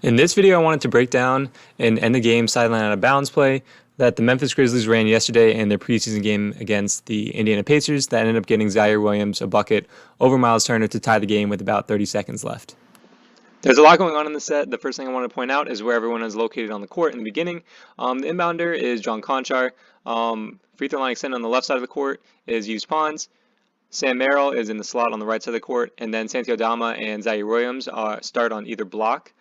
In this video, I wanted to break down an end-of-game sideline out of bounds play that the Memphis Grizzlies ran yesterday in their preseason game against the Indiana Pacers that ended up getting Ziaire Williams a bucket over Miles Turner to tie the game with about 30 seconds left. There's a lot going on in the set. The first thing I want to point out is where everyone is located on the court in the beginning. The inbounder is John Conchar. Free throw line extended on the left side of the court is Yves Pons. Sam Merrill is in the slot on the right side of the court, and then Santi Aldama and Ziaire Williams start on either block.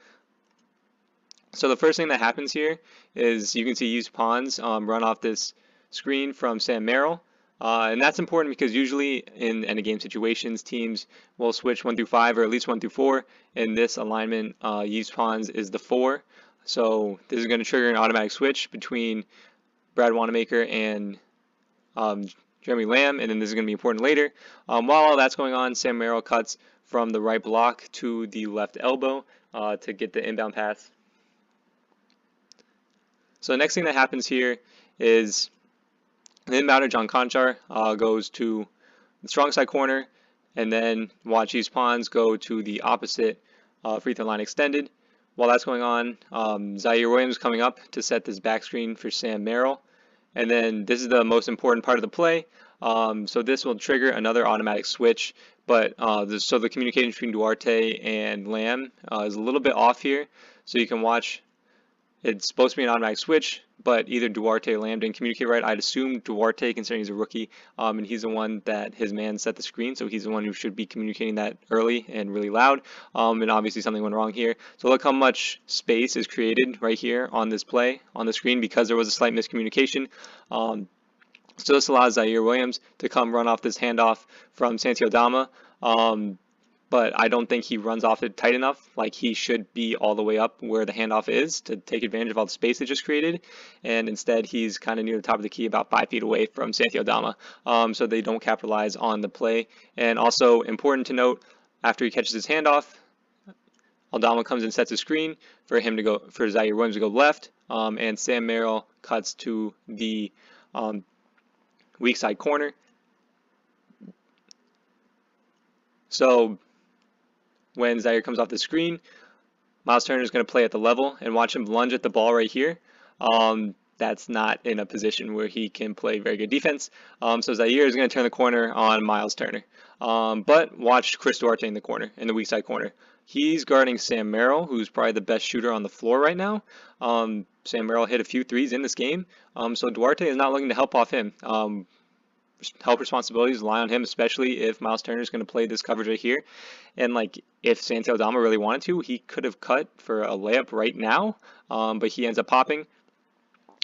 So the first thing that happens here is you can see Yves Pons run off this screen from Sam Merrill. And that's important because usually in end-of-game situations, teams will switch 1 through 5 or at least 1 through 4. In this alignment, Yves Pons is the 4. So this is going to trigger an automatic switch between Brad Wanamaker and Jeremy Lamb, and then this is going to be important later. While all that's going on, Sam Merrill cuts from the right block to the left elbow to get the inbound pass. So the next thing that happens here is the inbounder John Conchar goes to the strong side corner, and then watch Yves Pons go to the opposite free throw line extended. While that's going on, Ziaire Williams coming up to set this back screen for Sam Merrill. And then this is the most important part of the play. So this will trigger another automatic switch, but so the communication between Duarte and Lamb is a little bit off here. So you can watch. It's supposed to be an automatic switch, but either Duarte or Lamb didn't communicate right. I'd assume Duarte, considering he's a rookie, and he's the one that his man set the screen, so he's the one who should be communicating that early and really loud. And obviously something went wrong here. So look how much space is created right here on this play on the screen because there was a slight miscommunication. So this allows Ziaire Williams to come run off this handoff from Santi Aldama. But I don't think he runs off it tight enough. Like, he should be all the way up where the handoff is to take advantage of all the space it just created. And instead, he's kind of near the top of the key, about 5 feet away from Santi Aldama. So they don't capitalize on the play. And also important to note, after he catches his handoff, Aldama comes and sets a screen for him to go, for Ziaire Williams to go left. And Sam Merrill cuts to the weak side corner. So when Ziaire comes off the screen, Miles Turner is going to play at the level, and watch him lunge at the ball right here. That's not in a position where he can play very good defense. So Ziaire is going to turn the corner on Miles Turner. But watch Chris Duarte in the corner, in the weak side corner. He's guarding Sam Merrill, who's probably the best shooter on the floor right now. Sam Merrill hit a few threes in this game. So Duarte is not looking to help off him. Help responsibilities lie on him, especially if Miles Turner is going to play this coverage right here. And like, if Santi Aldama really wanted to, he could have cut for a layup right now, but he ends up popping.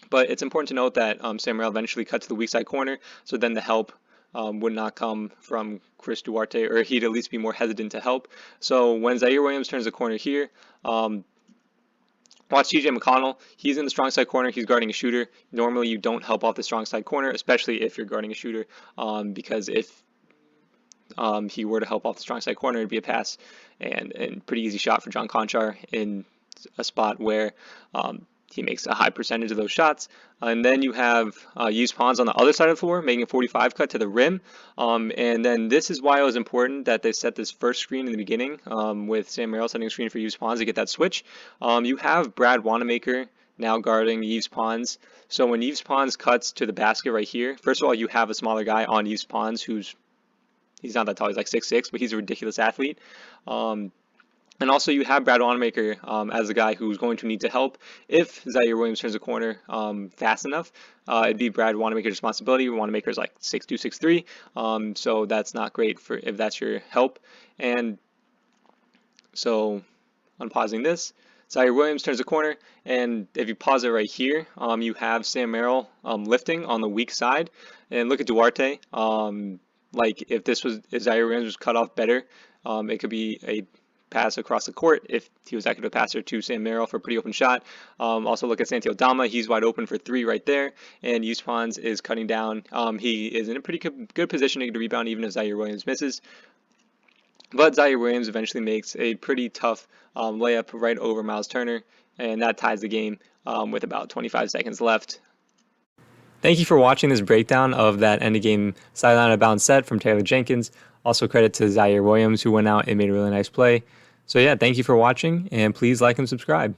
But it's important to note that Sam Merrill eventually cut to the weak side corner, so then the help would not come from Chris Duarte, or he'd at least be more hesitant to help. So when Ziaire Williams turns the corner here, watch TJ McConnell. He's in the strong side corner. He's guarding a shooter. Normally, you don't help off the strong side corner, especially if you're guarding a shooter, because if he were to help off the strong side corner, it'd be a pass and pretty easy shot for John Conchar in a spot where he makes a high percentage of those shots. And then you have Yves Pons on the other side of the floor, making a 45 cut to the rim. And then this is why it was important that they set this first screen in the beginning with Sam Merrill setting a screen for Yves Pons to get that switch. You have Brad Wanamaker now guarding Yves Pons. So when Yves Pons cuts to the basket right here, first of all, you have a smaller guy on Yves Pons he's not that tall, he's like 6'6", but he's a ridiculous athlete. And also you have Brad Wanamaker as a guy who's going to need to help if Ziaire Williams turns the corner fast enough. It'd be Brad Wanamaker's responsibility. Wanamaker's like 6'2", 6'3", so that's not great for if that's your help. And so unpausing this, Ziaire Williams turns the corner, and if you pause it right here, you have Sam Merrill lifting on the weak side. And look at Duarte. Like, if Ziaire Williams was cut off better, it could be a pass across the court if he was accurate passer to Sam Merrill for a pretty open shot. Also look at Santi Aldama. He's wide open for 3 right there, and Yves Pons is cutting down. He is in a pretty good position to get a rebound even if Ziaire Williams misses. But Ziaire Williams eventually makes a pretty tough layup right over Miles Turner, and that ties the game with about 25 seconds left. Thank you for watching this breakdown of that end-of-game sideline out of bounds set from Taylor Jenkins. Also credit to Ziaire Williams, who went out and made a really nice play. So yeah, thank you for watching, and please like and subscribe.